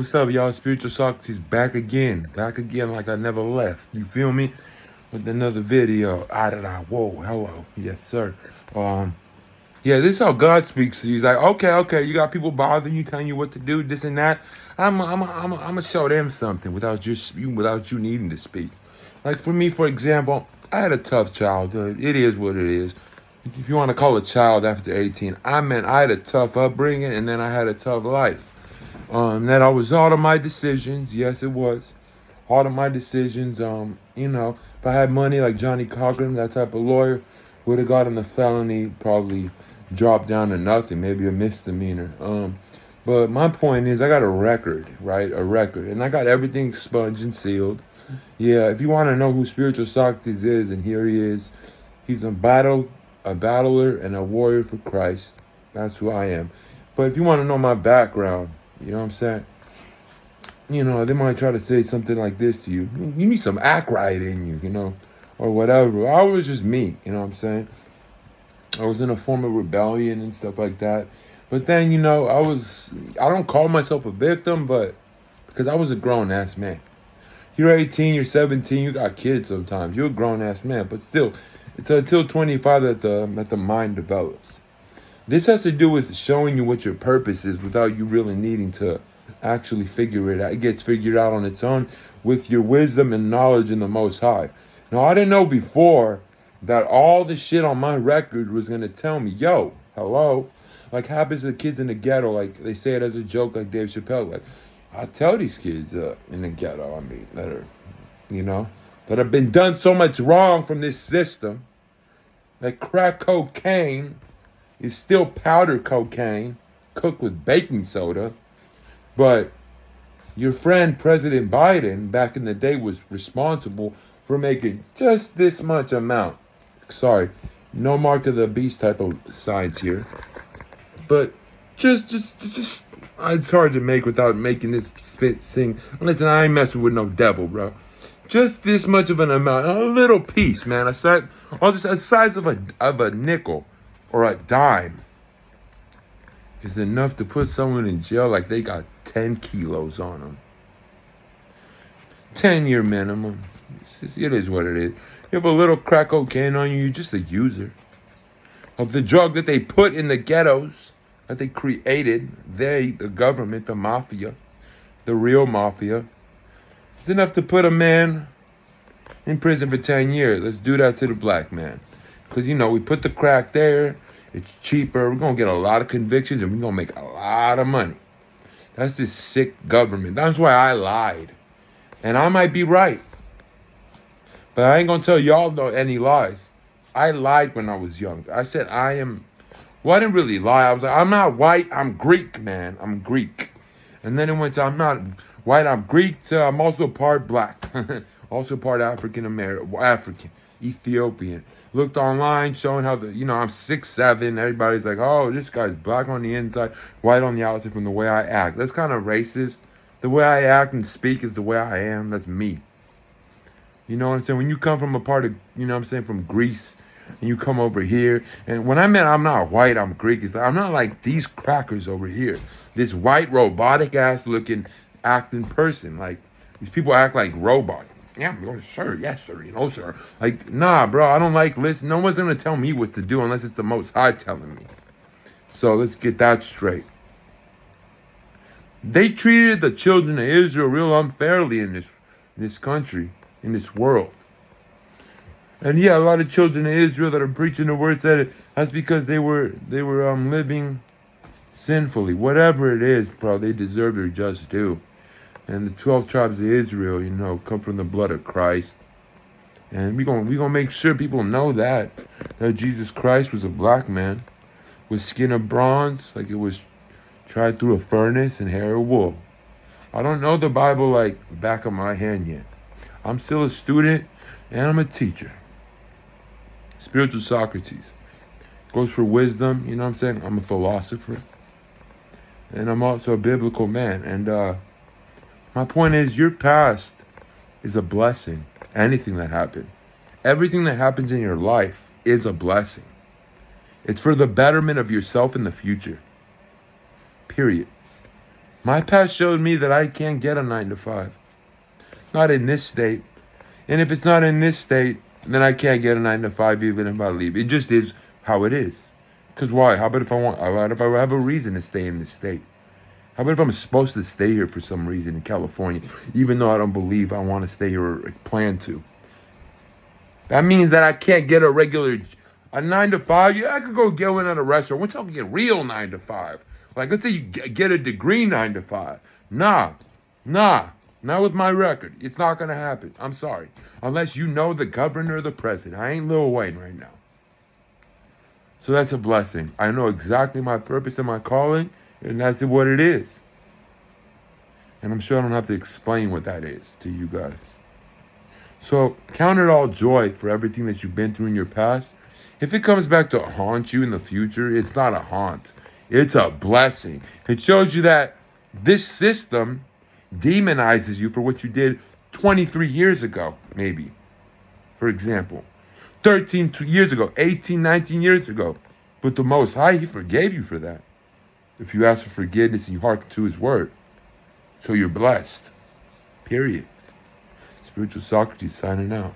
What's up, y'all? Spiritual Socrates back again like I never left. You feel me? With another video. Whoa, hello, yes sir. Um, yeah, this is how God speaks to you. He's like, okay, you got people bothering you, telling you what to do, this and that. I'm gonna show them something without you needing to speak. Like for me, for example, I had a tough childhood. It is what it is. If you want to call a child after 18, I had a tough upbringing, and then I had a tough life. That I was all of my decisions. Yes, it was all of my decisions. If I had money like Johnny Cochran, that type of lawyer, would have gotten the felony, probably dropped down to nothing, maybe a misdemeanor. But my point is, I got a record, right? A record, and I got everything expunged and sealed. Yeah, if you want to know who Spiritual Socrates is, and here he is, he's a battler, and a warrior for Christ. That's who I am. But if you want to know my background, you know what I'm saying? They might try to say something like this to you. You need some act right in you, or whatever. I was just me, you know what I'm saying? I was in a form of rebellion and stuff like that. But then, I don't call myself a victim, but because I was a grown ass man. You're 18, you're 17, you got kids sometimes. You're a grown ass man, but still, it's until 25 that the mind develops. This has to do with showing you what your purpose is without you really needing to actually figure it out. It gets figured out on its own with your wisdom and knowledge in the Most High. Now, I didn't know before that all the shit on my record was going to tell me, yo, hello. Like happens to kids in the ghetto, like they say it as a joke, like Dave Chappelle. Like, I tell these kids in the ghetto, that have been done so much wrong from this system, that crack cocaine is still powder cocaine cooked with baking soda. But your friend President Biden back in the day was responsible for making just this much amount. Sorry, no mark of the beast type of signs here. But just it's hard to make without making this spit sing. Listen, I ain't messing with no devil, bro. Just this much of an amount, a little piece, man. A size of a nickel or a dime is enough to put someone in jail like they got 10 kilos on them. 10-year minimum. It is what it is. You have a little crack cocaine on you, you're just a user of the drug that they put in the ghettos, that they created. The government, the mafia, the real mafia. It's enough to put a man in prison for 10 years. Let's do that to the black man. Because, we put the crack there. It's cheaper. We're going to get a lot of convictions and we're going to make a lot of money. That's this sick government. That's why I lied. And I might be right. But I ain't going to tell y'all any lies. I lied when I was young. I said I didn't really lie. I was like, I'm not white. I'm Greek, man. I'm Greek. And then it went to, I'm not white. I'm Greek. To, I'm also part black. Also part African, Ethiopian. Looked online showing how I'm 6'7". Everybody's like, oh, this guy's black on the inside, white on the outside from the way I act. That's kind of racist. The way I act and speak is the way I am. That's me. You know what I'm saying? When you come from a part of, from Greece, and you come over here, and when I meant I'm not white, I'm Greek, it's like, I'm not like these crackers over here. This white, robotic ass looking acting person. Like, these people act like robots. Yeah, sir, yes, sir, sir. Like, nah, bro, I don't like listen. No one's gonna tell me what to do unless it's the Most High telling me. So let's get that straight. They treated the children of Israel real unfairly in this country, in this world. And yeah, a lot of children of Israel that are preaching the word said it. That's because they were living sinfully. Whatever it is, bro, they deserve their just due. And the 12 tribes of Israel, come from the blood of Christ. And we gonna make sure people know that Jesus Christ was a black man with skin of bronze, like it was tried through a furnace, and hair of wool. I don't know the Bible like back of my hand yet. I'm still a student and I'm a teacher. Spiritual Socrates. Goes for wisdom, you know what I'm saying? I'm a philosopher. And I'm also a biblical man. And my point is, your past is a blessing. Anything that happened. Everything that happens in your life is a blessing. It's for the betterment of yourself in the future. Period. My past showed me that I can't get a 9 to 5. Not in this state. And if it's not in this state, then I can't get a 9 to 5 even if I leave. It just is how it is. Because why? How about if I have a reason to stay in this state? How about if I'm supposed to stay here for some reason in California, even though I don't believe I want to stay here or plan to? That means that I can't get a 9 to 5. Yeah, I could go get one at a restaurant. We're talking a real 9 to 5. Like, let's say you get a degree 9 to 5. Nah, not with my record. It's not going to happen. I'm sorry. Unless you know the governor or the president. I ain't Lil Wayne right now. So that's a blessing. I know exactly my purpose and my calling, and that's what it is. And I'm sure I don't have to explain what that is to you guys. So count it all joy for everything that you've been through in your past. If it comes back to haunt you in the future, it's not a haunt. It's a blessing. It shows you that this system demonizes you for what you did 23 years ago, maybe, for example. 13 years ago, 18, 19 years ago. But the Most High, He forgave you for that. If you ask for forgiveness and you hearken to His word. So you're blessed. Period. Spiritual Socrates signing out.